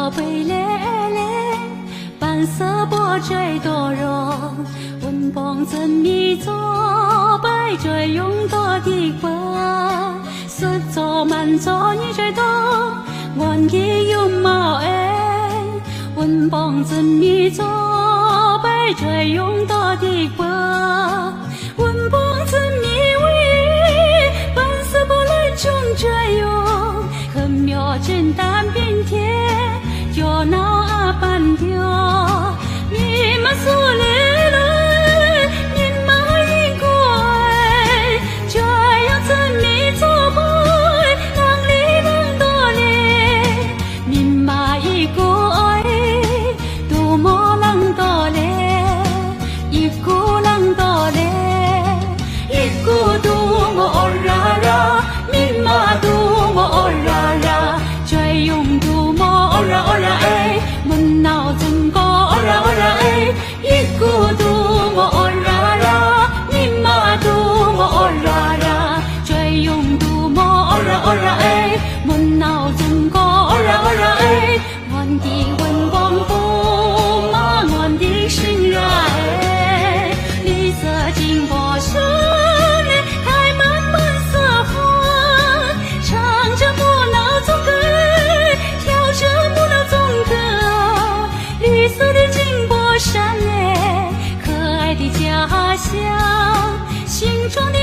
宝贝嘞嘞，白色波坠多容，温棒真米做白坠用多的瓜，十座满座你最多，我给用毛哎，温棒真米做白坠用多的瓜，温棒真米为白色波来中坠用，很妙真单边天。就闹阿半条，你妈苏嘞嘞，你妈一个哎，这样子你做不，让你让多嘞，你妈一个哎，多么让多嘞，一个让多嘞，一个多么啦啦，你妈多么啦啦，这样多么。ora eh menau jengko ora eh iku tu mo ora ra ni ma tu mo ora ra chơi yung tu mo ora eh menau jengko ora eh ngon di wen bong bu ma ngon di sinh ra eh lý sở jing bo shen khai man man sở hoa唱着不老中歌跳着不老中歌绿色的金波山哎可爱的家乡心中的